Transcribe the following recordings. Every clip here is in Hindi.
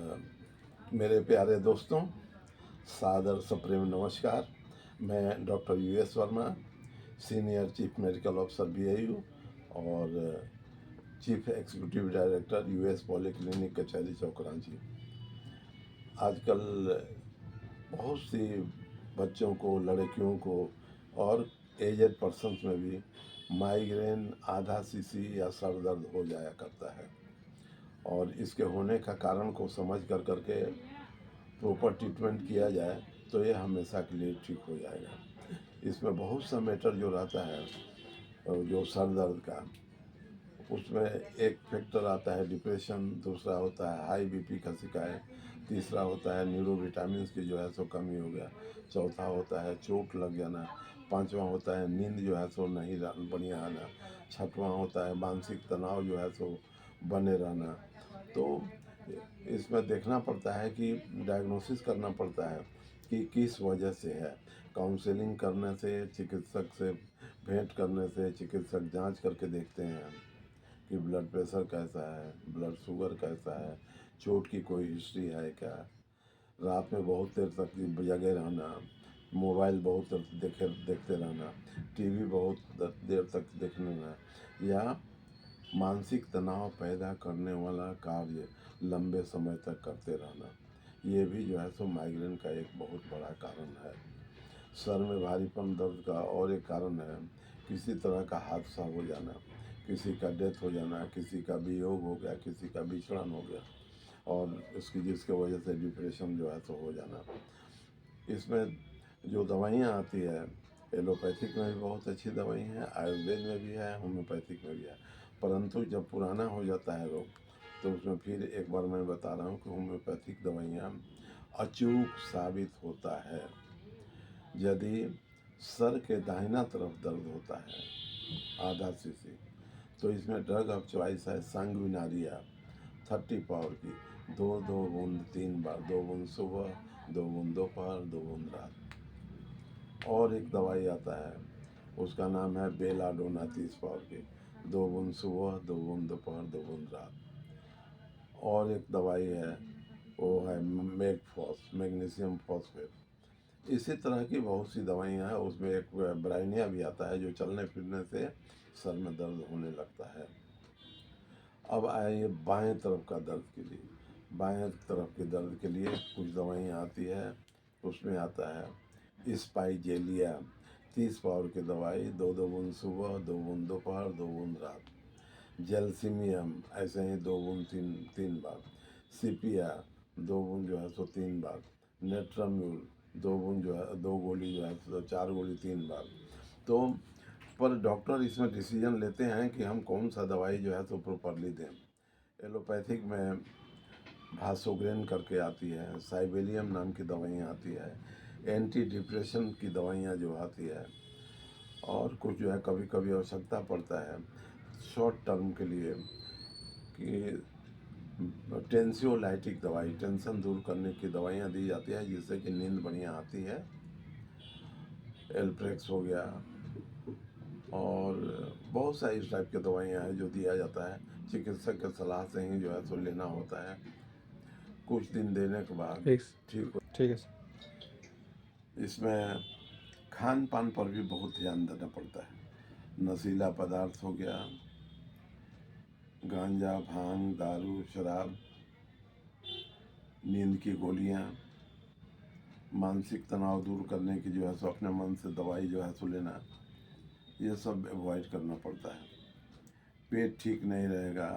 मेरे प्यारे दोस्तों, सादर सप्रेम नमस्कार। मैं doctor US Verma, senior chief medical officer BIU और chief executive director US polyclinic कचहरी चौक रांची। आजकल बहुत सी बच्चों को, लड़कियों को और एजेड पर्सन्स में भी माइग्रेन, आधा सीसी या सर दर्द हो जाया करता है और इसके होने का कारण को समझ करके प्रॉपर ट्रीटमेंट किया जाए तो ये हमेशा के लिए ठीक हो जाएगा। इसमें बहुत सा मैटर जो रहता है जो सर दर्द का, उसमें एक फैक्टर आता है डिप्रेशन, दूसरा होता है हाई BP का शिकायत, तीसरा होता है न्यूरो विटामिन की जो है सो कमी हो गया, चौथा होता है चोट लग जाना, पांचवा होता है नींद जो है सो नहीं बढ़िया आना, छठवां होता है मानसिक तनाव जो है सो बने रहना। तो इसमें देखना पड़ता है कि डायग्नोसिस करना पड़ता है कि किस वजह से है। काउंसलिंग करने से, चिकित्सक से भेंट करने से चिकित्सक जांच करके देखते हैं कि ब्लड प्रेशर कैसा है, ब्लड शुगर कैसा है, चोट की कोई हिस्ट्री है क्या, रात में बहुत देर तक जगे रहना, मोबाइल बहुत देर देखते रहना, TV बहुत देर तक देखने रहना, या मानसिक तनाव पैदा करने वाला कार्य लंबे समय तक करते रहना, ये भी जो है सो माइग्रेन का एक बहुत बड़ा कारण है। सर में भारीपन दर्द का और एक कारण है किसी तरह का हादसा हो जाना, किसी का डेथ हो जाना, किसी का वियोग हो गया, किसी का विचलन हो गया और जिसके वजह से डिप्रेशन जो है तो हो जाना। इसमें जो दवाइयाँ आती है, एलोपैथिक में भी बहुत अच्छी दवाई है, आयुर्वेद में भी है, होम्योपैथिक में भी है, परंतु जब पुराना हो जाता है रोग तो उसमें फिर एक बार मैं बता रहा हूँ कि होम्योपैथिक दवाइयाँ अचूक साबित होता है। यदि सर के दाहिना तरफ दर्द होता है आधा सीसी, तो इसमें ड्रग ऑफ चॉइस है सांगविनारिया 30 पावर की, 2-2 बूंद 3 बार, 2 बूंद सुबह, 2 बूंद दोपहर, 2 बूंद रात। और एक दवाई आता है उसका नाम है बेलाडोना 30 पावर की, 2 बूंद सुबह, 2 बूंद दोपहर, 2 बूंद रात। और एक दवाई है वो है मैग्नीशियम फॉस्फेट। इसी तरह की बहुत सी दवाइयाँ हैं। उसमें एक ब्राइनिया भी आता है जो चलने फिरने से सर में दर्द होने लगता है। अब आइए बाएं तरफ का दर्द के लिए। बाएं तरफ के दर्द के लिए कुछ दवाइयाँ आती है, उसमें आता है स्पाइजेलिया 30 पावर की दवाई, 2-2 बूंद सुबह, 2 बूंद दोपहर, 2 बूंद रात। जेलसीमियम ऐसे ही 2 बूंद 3 बार। सीपिया 2 बूंद जो है सो 3 बार। नेट्राम्यूल 2 बूंद जो है 2 गोली जो है तो 4 गोली 3 बार। तो पर डॉक्टर इसमें डिसीजन लेते हैं कि हम कौन सा दवाई जो है तो प्रॉपरली दें। एलोपैथिक में भासोग्रेन करके आती है, साइबेलियम नाम की दवाइयाँ आती है, एंटी डिप्रेशन की दवाइयाँ जो आती है, और कुछ जो है कभी कभी आवश्यकता पड़ता है शॉर्ट टर्म के लिए कि टेंसियोलाइटिक दवाई, टेंशन दूर करने की दवाइयाँ दी जाती है जिससे कि नींद बढ़िया आती है। एल्प्रेक्स हो गया और बहुत सारी इस टाइप की दवाइयाँ हैं जो दिया जाता है, चिकित्सक के सलाह से ही जो है सो लेना होता है। कुछ दिन देने के बाद ठीक ठीक हो। ठीक है सर। इसमें खान पान पर भी बहुत ध्यान देना पड़ता है। नशीला पदार्थ हो गया, गांजा, भांग, दारू, शराब, नींद की गोलियां, मानसिक तनाव दूर करने की जो है सो अपने मन से दवाई जो है सो लेना, ये सब अवॉइड करना पड़ता है। पेट ठीक नहीं रहेगा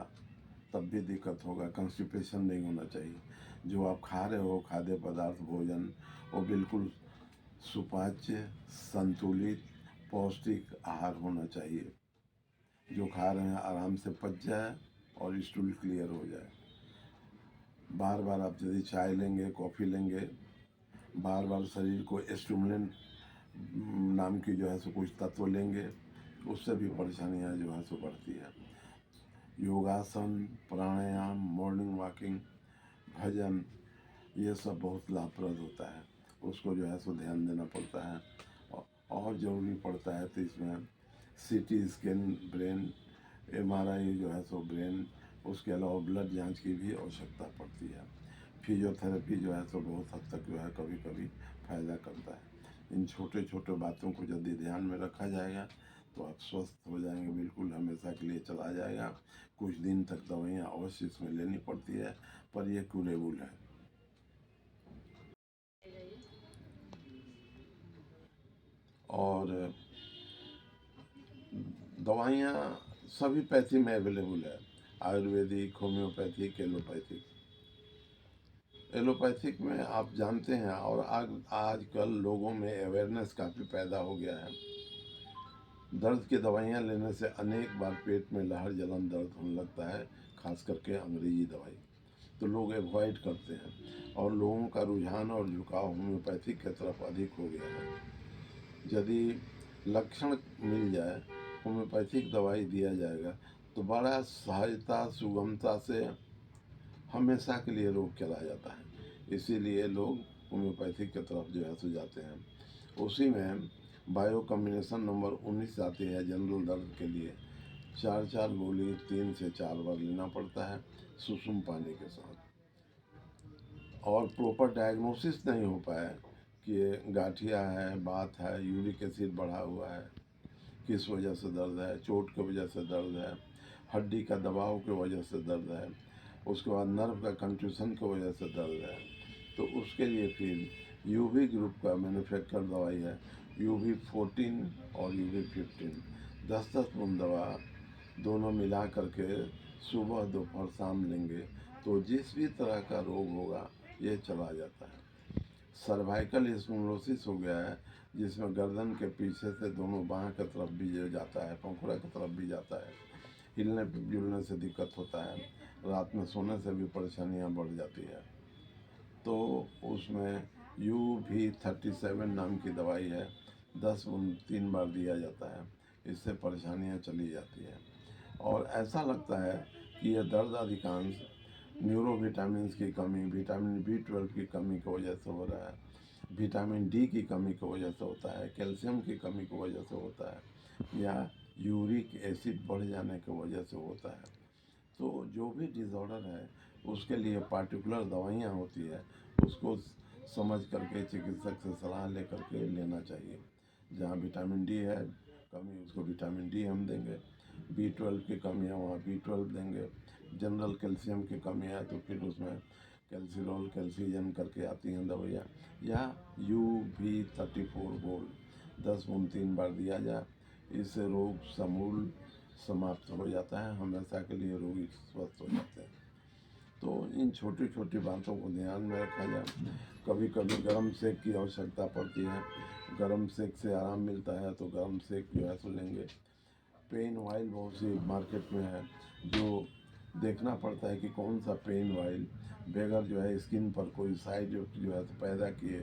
तब भी दिक्कत होगा, कंस्टिपेशन नहीं होना चाहिए। जो आप खा रहे हो खाद्य पदार्थ, भोजन, वो बिल्कुल सुपाच्य, संतुलित, पौष्टिक आहार होना चाहिए। जो खा रहे हैं आराम से पच जाए और स्टूल क्लियर हो जाए। बार बार आप यदि चाय लेंगे, कॉफ़ी लेंगे, बार बार शरीर को स्टिमुलेंट नाम की जो है सो कुछ तत्व लेंगे, उससे भी परेशानियां जो है सो बढ़ती है। योगासन, प्राणायाम, मॉर्निंग वॉकिंग, भजन, ये सब बहुत लाभप्रद होता है, उसको जो है सो ध्यान देना पड़ता है। और ज़रूरी पड़ता है तो इसमें CT स्कैन ब्रेन, MRI जो है सो ब्रेन, उसके अलावा ब्लड जांच की भी आवश्यकता पड़ती है। फिजियोथेरेपी जो है सो बहुत हद तक जो है कभी कभी फ़ायदा करता है। इन छोटे छोटे बातों को यदि ध्यान में रखा जाएगा तो आप स्वस्थ हो जाएंगे, बिल्कुल हमेशा के लिए चला जाएगा। कुछ दिन तक दवाइयाँ अवश्य इसमें लेनी पड़ती है, पर यह क्यूरेबल है। और दवाइयाँ सभी पैथी में अवेलेबल है, आयुर्वेदिक, होम्योपैथिक, एलोपैथिक। एलोपैथिक में आप जानते हैं, और आजकल लोगों में अवेयरनेस काफ़ी पैदा हो गया है। दर्द की दवाइयाँ लेने से अनेक बार पेट में लहर जलन दर्द होने लगता है, खास करके अंग्रेजी दवाई, तो लोग अवॉइड करते हैं और लोगों का रुझान और झुकाव होम्योपैथिक की तरफ अधिक हो गया है। यदि लक्षण मिल जाए, होम्योपैथिक दवाई दिया जाएगा तो बड़ा सहजता, सुगमता से हमेशा के लिए रोग चला जाता है। इसीलिए लोग होम्योपैथिक की तरफ जो है सो जाते हैं। उसी में बायो कॉम्बिनेशन नंबर 19 आती है जनरल दर्द के लिए। 4 गोली 3 से 4 बार लेना पड़ता है सुसुम पानी के साथ। और प्रॉपर डायग्नोसिस नहीं हो पाया कि गाठिया है, बात है, यूरिक एसिड बढ़ा हुआ है, किस वजह से दर्द है, चोट की वजह से दर्द है, हड्डी का दबाव की वजह से दर्द है, उसके बाद नर्व का कंट्यूशन की वजह से दर्द है, तो उसके लिए फिर यूवी ग्रुप का मैन्युफैक्चर दवाई है, UV14 और UV15, 10-10 बूंद दवा दोनों मिला करके सुबह दोपहर शाम लेंगे तो जिस भी तरह का रोग होगा ये चला जाता है। सर्वाइकल स्पोंडिलोसिस हो गया है, जिसमें गर्दन के पीछे से दोनों बाह की तरफ भी जो जाता है, पंखुड़ा की तरफ भी जाता है, हिलने जुलने से दिक्कत होता है, रात में सोने से भी परेशानियां बढ़ जाती है, तो उसमें UV37 नाम की दवाई है, 10 बूंद 3 बार दिया जाता है, इससे परेशानियां चली जाती है। और ऐसा लगता है कि यह दर्द अधिकांश न्यूरोविटामिन की कमी, विटामिन B12 की कमी की वजह से हो रहा है, विटामिन D की कमी की वजह से होता है, कैल्शियम की कमी की वजह से होता है, या यूरिक एसिड बढ़ जाने की वजह से होता है। तो जो भी डिसऑर्डर है उसके लिए पार्टिकुलर दवाइयाँ होती है, उसको समझ करके चिकित्सक से सलाह ले करके लेना चाहिए। जहाँ विटामिन D है कमी, उसको विटामिन D हम देंगे, B12 की कमी है वहाँ B12 देंगे, जनरल कैल्शियम की कमी है तो फिर उसमें कैल्सिरोल, कैल्सीजन करके आती हैं दवाइयाँ, या UV34 गोल्ड 10 बूंद 3 बार दिया जाए, इससे रोग समूल समाप्त हो जाता है, हमेशा के लिए रोगी स्वस्थ हो जाते हैं। तो इन छोटी छोटी बातों को ध्यान में रखा जाए। कभी कभी गर्म सेक की आवश्यकता पड़ती है, गर्म सेक से आराम मिलता है तो गर्म सेक जो है सो लेंगे। पेन ऑयल बहुत सी मार्केट में है, जो देखना पड़ता है कि कौन सा पेन ऑयल बगैर जो है स्किन पर कोई साइड इफेक्ट जो है तो पैदा किए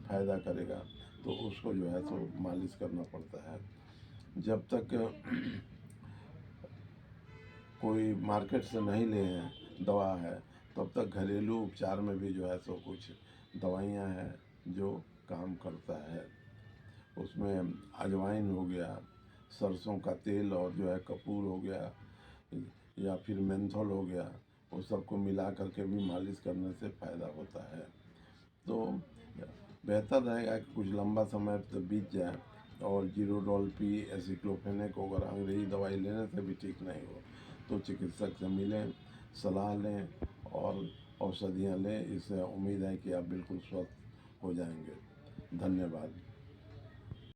फ़ायदा करेगा, तो उसको जो है तो मालिश करना पड़ता है। जब तक कोई मार्केट से नहीं ले हैं दवा है, तब तक घरेलू उपचार में भी जो है सो कुछ दवाइयाँ हैं जो काम करता है। उसमें अजवाइन हो गया, सरसों का तेल और जो है कपूर हो गया, या फिर मेंथोल हो गया, वो सबको मिला करके भी मालिश करने से फ़ायदा होता है। तो बेहतर रहेगा कि कुछ लंबा समय तो बीत जाए और जीरोडोल पी, एसिक्लोफेनेक वगैरह अंग्रेजी दवाई लेने से भी ठीक नहीं हो तो चिकित्सक से मिलें, सलाह लें और औषधियाँ लें। इससे उम्मीद है कि आप बिल्कुल स्वस्थ हो जाएंगे। धन्यवाद।